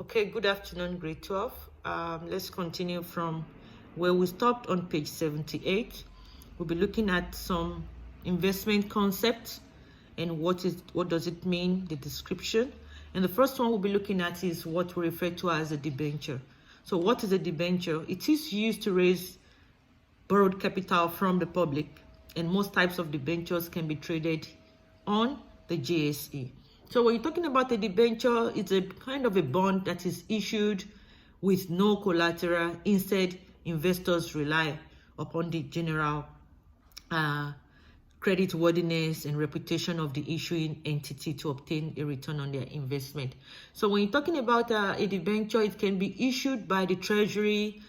Okay, good afternoon, grade 12. Let's continue from where we stopped on page 78. We'll be looking at some investment concepts and what does it mean, the description. And the first one we'll be looking at is what we refer to as a debenture. So what is a debenture? It is used to raise borrowed capital from the public, and most types of debentures can be traded on the JSE. So when you're talking about a debenture, it's a kind of a bond that is issued with no collateral. Instead, investors rely upon the general creditworthiness and reputation of the issuing entity to obtain a return on their investment. So when you're talking about a debenture, it can be issued by the Treasury.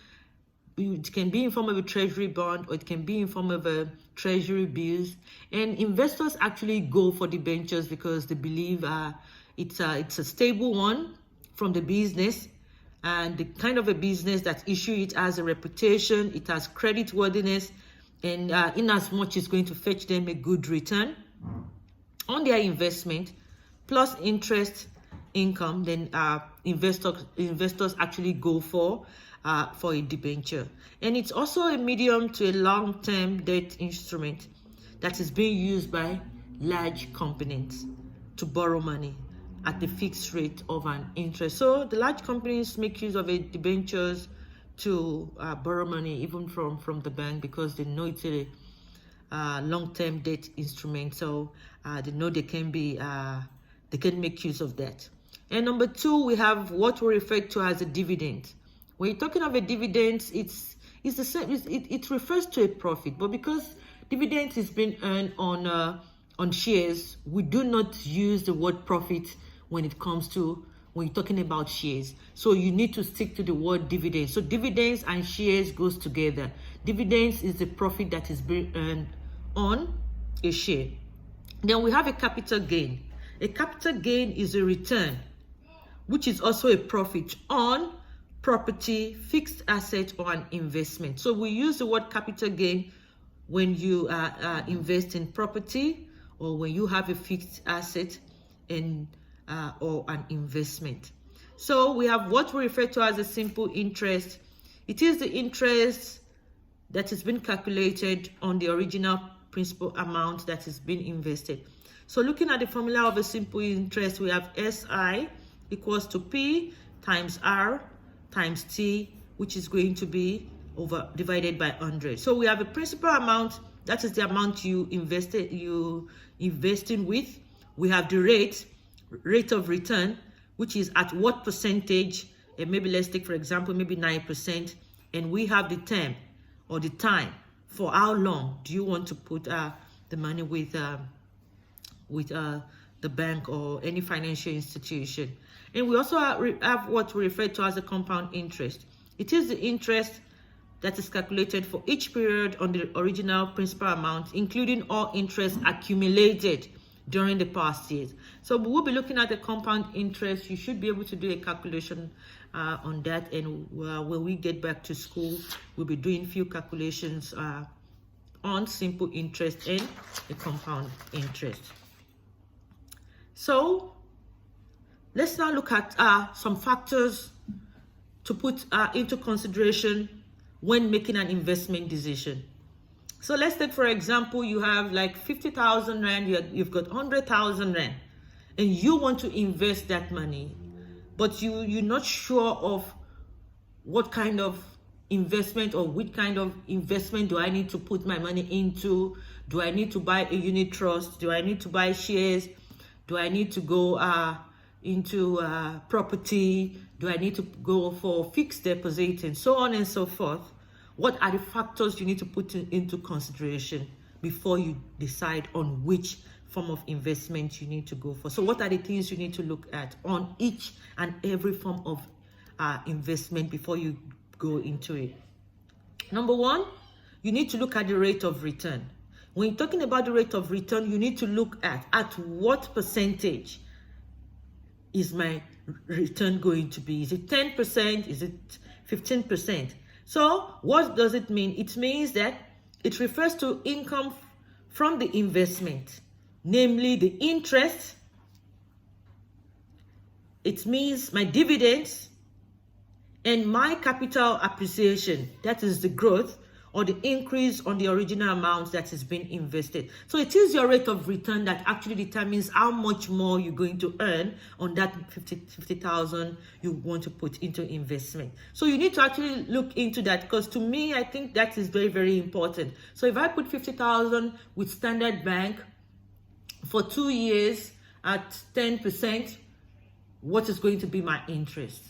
It can be in form of a treasury bond, or it can be in form of a treasury bills. And investors actually go for debentures because they believe it's a stable one from the business, and the kind of a business that issue it has a reputation, it has credit worthiness, and in as much it's going to fetch them a good return on their investment plus interest income. Then investors actually go for a debenture. And it's also a medium to a long-term debt instrument that is being used by large companies to borrow money at the fixed rate of an interest. So the large companies make use of a debentures to borrow money even from the bank, because they know it's a long-term debt instrument. So they know they can make use of that. And number two, we have what we refer to as a dividend. When you're talking of a dividend, it's the same. It refers to a profit, but because dividends is being earned on shares, we do not use the word profit when you're talking about shares. So you need to stick to the word dividend. So dividends and shares goes together. Dividends is the profit that is being earned on a share. Then we have a capital gain. A capital gain is a return, which is also a profit on property, fixed asset, or an investment. So we use the word capital gain when you invest in property, or when you have a fixed asset or an investment. So we have what we refer to as a simple interest. It is the interest that has been calculated on the original principal amount that has been invested. So looking at the formula of a simple interest, we have SI equals to P times R times T, which is going to be divided by 100. So we have a principal amount, that is the amount you investing with. We have the rate of return, which is at what percentage, and maybe let's take for example maybe 9%, and we have the term or the time, for how long do you want to put the money with the bank or any financial institution. And we also have what we refer to as a compound interest. It is the interest that is calculated for each period on the original principal amount, including all interest accumulated during the past years. So we'll be looking at the compound interest. You should be able to do a calculation on that, and when we get back to school, we'll be doing few calculations on simple interest and the compound interest. So let's now look at some factors to put into consideration when making an investment decision. So let's take, for example, you have like 50,000 Rand, you've got 100,000 Rand, and you want to invest that money, but you're not sure of what kind of investment or which kind of investment do I need to put my money into. Do I need to buy a unit trust? Do I need to buy shares? Do I need to go into property? Do I need to go for fixed deposit, and so on and so forth? What are the factors you need to put into consideration before you decide on which form of investment you need to go for? So what are the things you need to look at on each and every form of investment before you go into it? Number one, you need to look at the rate of return. When you're talking about the rate of return, you need to look at what percentage is my return going to be. Is it 10%? Is it 15%? So what does it mean? It means that it refers to income from the investment, namely the interest it means my dividends and my capital appreciation, that is the growth or the increase on the original amount that is being invested. So it is your rate of return that actually determines how much more you're going to earn on that 50,000 you want to put into investment. So you need to actually look into that, because to me, I think that is very, very important. So if I put 50,000 with Standard Bank for 2 years at 10%, what is going to be my interest?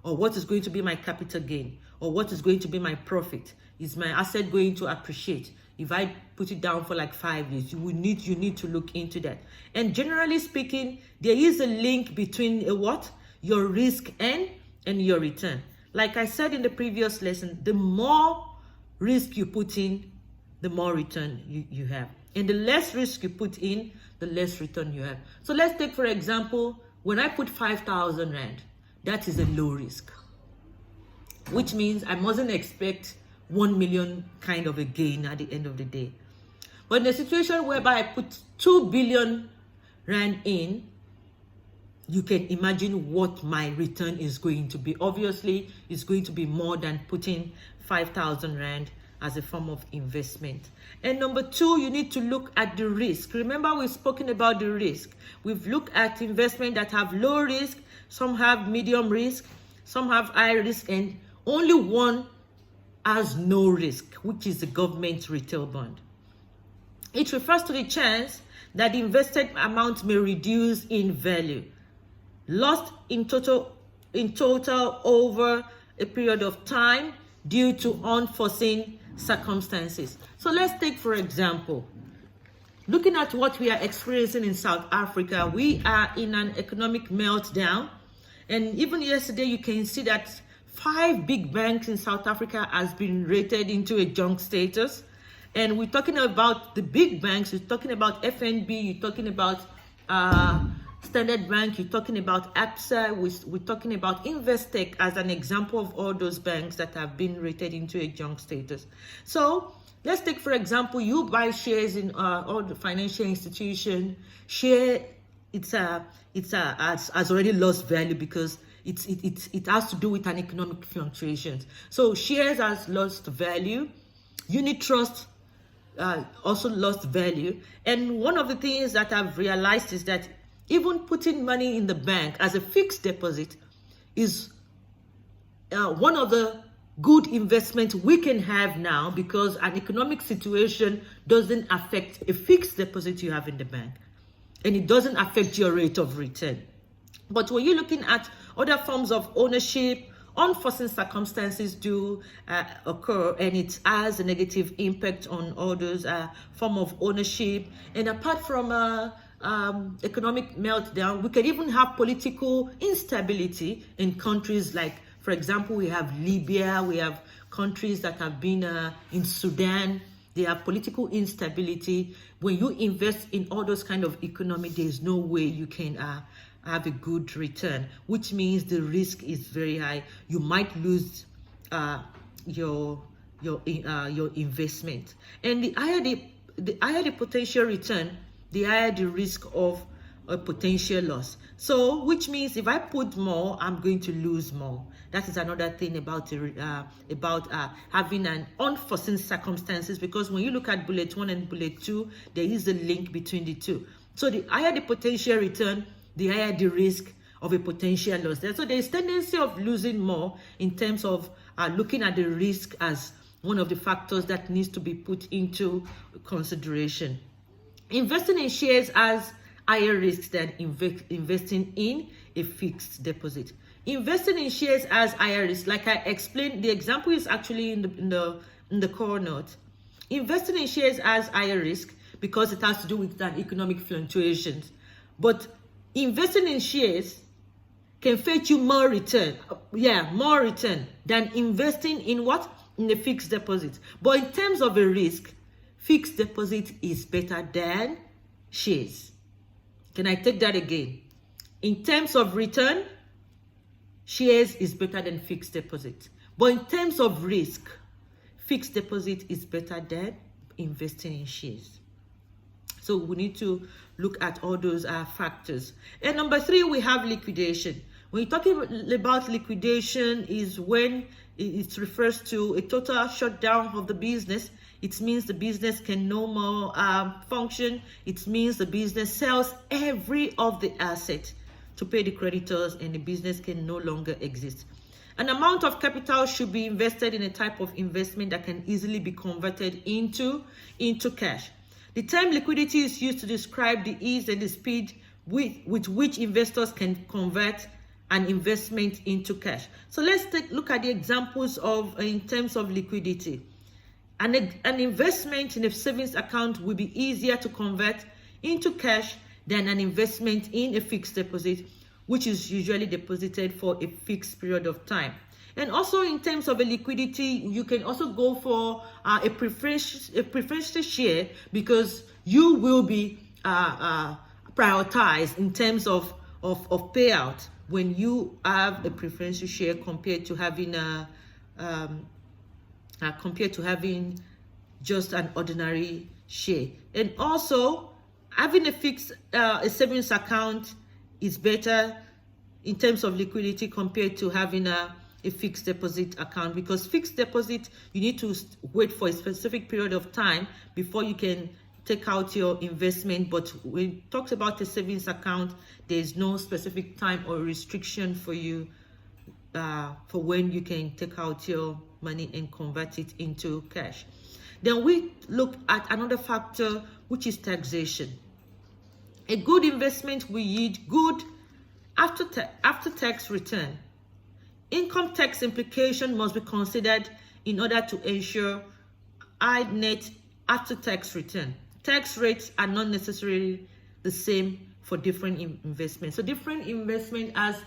Or what is going to be my capital gain? Or what is going to be my profit? Is my asset going to appreciate? If I put it down for like 5 years, you need to look into that. And generally speaking, there is a link between your risk and your return. Like I said in the previous lesson, the more risk you put in, the more return you have. And the less risk you put in, the less return you have. So let's take, for example, when I put 5,000 Rand, that is a low risk, which means I mustn't expect 1 million kind of a gain at the end of the day. But in a situation whereby I put 2 billion Rand in, you can imagine what my return is going to be. Obviously, it's going to be more than putting 5,000 Rand as a form of investment. And number 2, you need to look at the risk. Remember, we've spoken about the risk. We've looked at investment that have low risk, some have medium risk, some have high risk, and only one has no risk, which is the government retail bond. It refers to the chance that the invested amount may reduce in value, lost in total over a period of time due to unforeseen circumstances. So let's take, for example, looking at what we are experiencing in South Africa. We are in an economic meltdown, and even yesterday you can see that 5 big banks in South Africa has been rated into a junk status. And we're talking about the big banks. We're talking about FNB, you're talking about Standard Bank, you're talking about Absa, we're talking about Investec as an example of all those banks that have been rated into a junk status. So let's take, for example, you buy shares in all the financial institution. Share, has already lost value because it has to do with an economic fluctuations. So shares has lost value. Unit trust also lost value. And one of the things that I've realized is that even putting money in the bank as a fixed deposit is one of the good investments we can have now, because an economic situation doesn't affect a fixed deposit you have in the bank, and it doesn't affect your rate of return. But when you're looking at other forms of ownership, unforeseen circumstances do occur, and it has a negative impact on all those form of ownership. And apart from economic meltdown, we can even have political instability in countries like, for example, we have Libya, we have countries that have been in Sudan. They have political instability. When you invest in all those kind of economy, there's no way you can have a good return, which means the risk is very high. You might lose your investment, and the higher the potential return, the higher the risk of a potential loss. So, which means if I put more, I'm going to lose more. That is another thing about having an unforeseen circumstances, because when you look at bullet 1 and bullet 2, there is a link between the two. So the higher the potential return, the higher the risk of a potential loss. So there is tendency of losing more in terms of looking at the risk as one of the factors that needs to be put into consideration. Investing in shares has higher risks than investing in a fixed deposit. Investing in shares has higher risk. Like I explained, the example is actually in the core note. Investing in shares has higher risk because it has to do with that economic fluctuations. But investing in shares can fetch you more return. More return than investing in what? In a fixed deposit. But in terms of a risk, fixed deposit is better than shares. Can I take that again? In terms of return, shares is better than fixed deposit. But in terms of risk, fixed deposit is better than investing in shares. So we need to look at all those factors. And number 3, we have liquidation. When you're talking about liquidation, is when it refers to a total shutdown of the business. It means the business can no more function. It means the business sells every of the assets to pay the creditors, and the business can no longer exist. An amount of capital should be invested in a type of investment that can easily be converted into cash. The term liquidity is used to describe the ease and the speed with which investors can convert an investment into cash. So let's look at the examples of in terms of liquidity. An investment in a savings account will be easier to convert into cash than an investment in a fixed deposit, which is usually deposited for a fixed period of time. And also in terms of a liquidity, you can also go for a preferential share, because you will be prioritized in terms of payout when you have a preferential share compared to having just an ordinary share. And also having a fixed a savings account is better in terms of liquidity compared to having a fixed deposit account, because fixed deposit, you need to wait for a specific period of time before you can take out your investment. But when it talks about a savings account, there is no specific time or restriction for you for when you can take out your money and convert it into cash. Then we look at another factor, which is taxation. A good investment will yield good after-tax return. Income tax implication must be considered in order to ensure high net after-tax return. Tax rates are not necessarily the same for different investments. So different investment has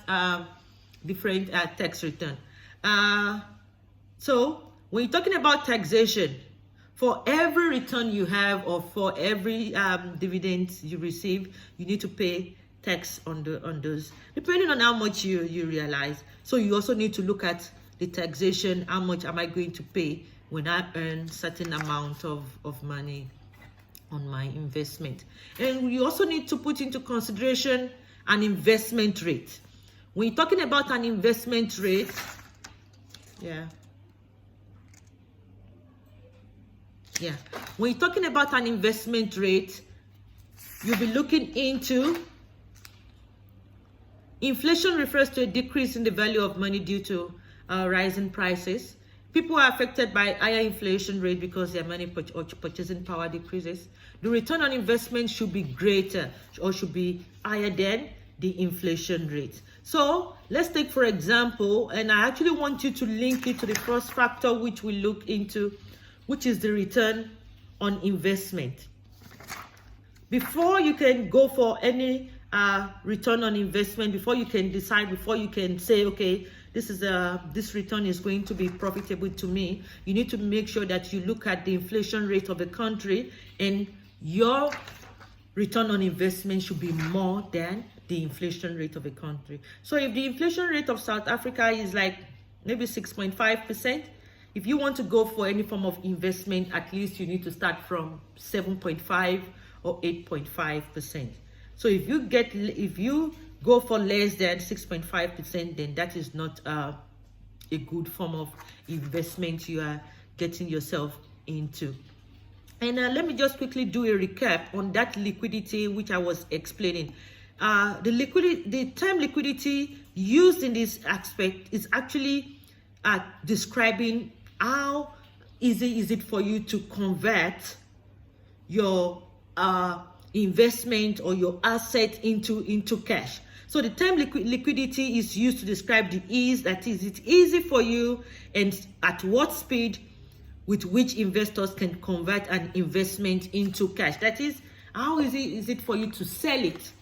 different tax return. So when you're talking about taxation, for every return you have or for every dividend you receive, you need to pay tax on those, depending on how much you realize. So you also need to look at the taxation. How much am I going to pay when I earn certain amount of money on my investment? And you also need to put into consideration an investment rate. When you're talking about an investment rate, when you're talking about an investment rate, you'll be looking into inflation. Refers to a decrease in the value of money due to rising prices. People are affected by higher inflation rate because their money purchasing power decreases. The return on investment should be greater or should be higher than the inflation rate. So let's take, for example, and I actually want you to link it to the first factor which we look into, which is the return on investment. Before you can go for any return on investment, before you can decide, before you can say, okay, this return is going to be profitable to me, you need to make sure that you look at the inflation rate of the country, and your return on investment should be more than the inflation rate of a country. So if the inflation rate of South Africa is like maybe 6.5%, if you want to go for any form of investment, at least you need to start from 7.5 or 8.5%. So if you go for less than 6.5%, then that is not a good form of investment you are getting yourself into. And let me just quickly do a recap on that liquidity which I was explaining. The term liquidity used in this aspect is actually describing how easy is it for you to convert your investment or your asset into cash. So the term liquidity is used to describe the ease, that is, it's easy for you and at what speed with which investors can convert an investment into cash. That is, how easy is it for you to sell it?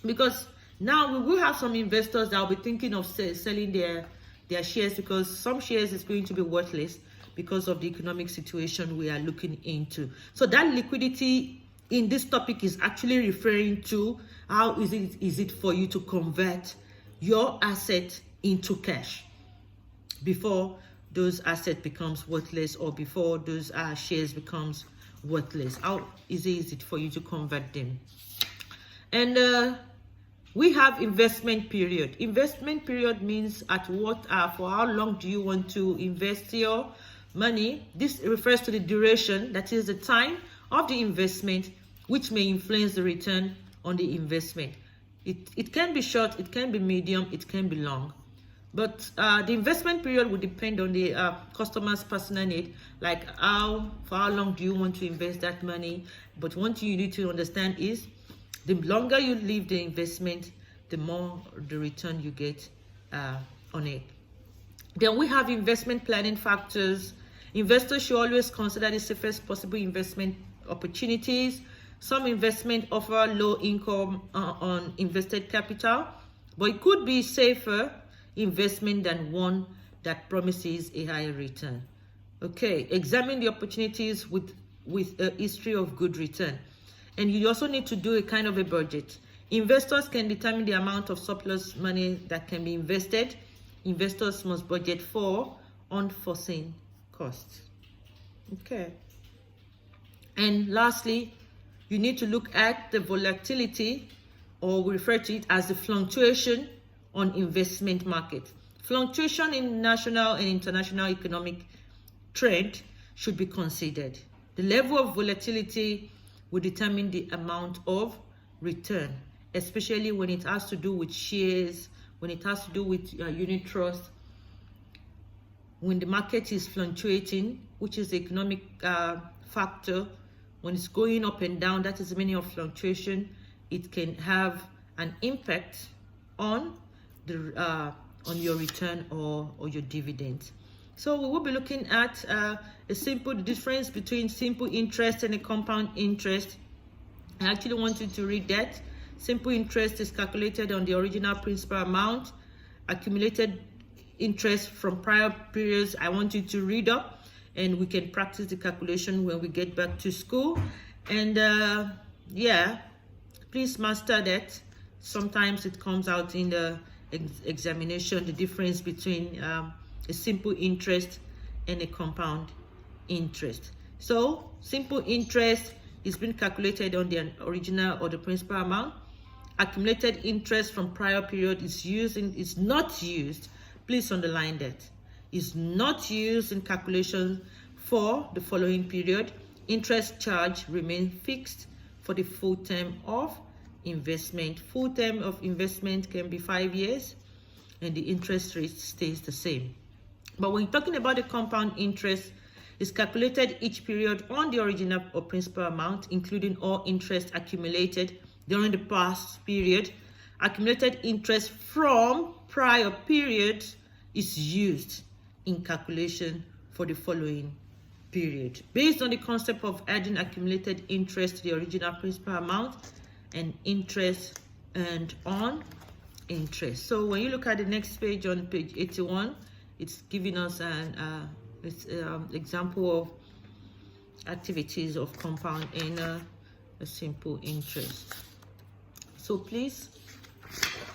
Because now we will have some investors that will be thinking of selling their shares, because some shares is going to be worthless because of the economic situation we are looking into. So that liquidity in this topic is actually referring to how easy is it for you to convert your asset into cash before those assets becomes worthless, or before those shares becomes worthless. How easy is it for you to convert them? And We have investment period. Investment period means for how long do you want to invest your money. This refers to the duration, that is the time of the investment, which may influence the return on the investment. It can be short, it can be medium, it can be long. But the investment period will depend on the customer's personal need, like for how long do you want to invest that money. But one thing you need to understand is the longer you leave the investment, the more the return you get on it. Then we have investment planning factors. Investors should always consider the safest possible investment opportunities. Some investment offer low income on invested capital, but it could be safer investment than one that promises a higher return. Okay, examine the opportunities with a history of good return. And you also need to do a kind of a budget. Investors can determine the amount of surplus money that can be invested. Investors must budget for unforeseen costs. Okay. And lastly, you need to look at the volatility, or we refer to it as the fluctuation on investment market. Fluctuation in national and international economic trend should be considered. The level of volatility will determine the amount of return, especially when it has to do with shares, when it has to do with unit trust. When the market is fluctuating, which is the economic factor, when it's going up and down, that is the meaning of fluctuation. It can have an impact on your return or your dividends. So we will be looking at the difference between simple interest and a compound interest. I actually want you to read that. Simple interest is calculated on the original principal amount. Accumulated interest from prior periods, I want you to read up, and we can practice the calculation when we get back to school. And yeah, please master that. Sometimes it comes out in the examination, the difference between a simple interest and a compound interest. So simple interest is being calculated on the original or the principal amount. Accumulated interest from prior period is not used. Please underline that. Is not used in calculation for the following period. Interest charge remains fixed for the full term of investment. Full term of investment can be 5 years, and the interest rate stays the same. But when you're talking about the compound interest, it's calculated each period on the original or principal amount, including all interest accumulated during the past period. Accumulated interest from prior periods is used in calculation for the following period, based on the concept of adding accumulated interest to the original principal amount and interest earned on interest. So when you look at the next page, on page 81, it's giving us an example of activities of compound in a simple interest. So please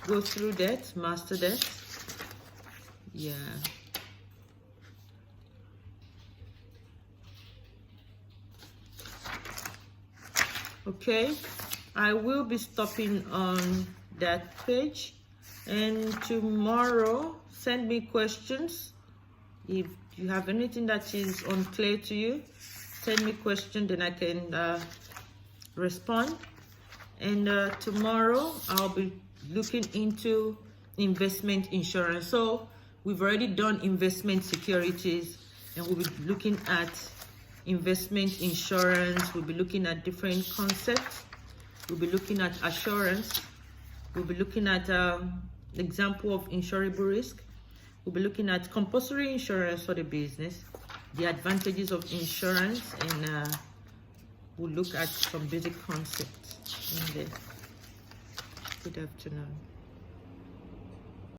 go through that, master that. Yeah. Okay, I will be stopping on that page, and tomorrow send me questions. If you have anything that is unclear to you, send me question, then I can respond. And tomorrow I'll be looking into investment insurance. So we've already done investment securities, and we'll be looking at investment insurance. We'll be looking at different concepts. We'll be looking at assurance. We'll be looking at example of insurable risk. We'll be looking at compulsory insurance for the business, the advantages of insurance, and we'll look at some basic concepts in there. Good afternoon.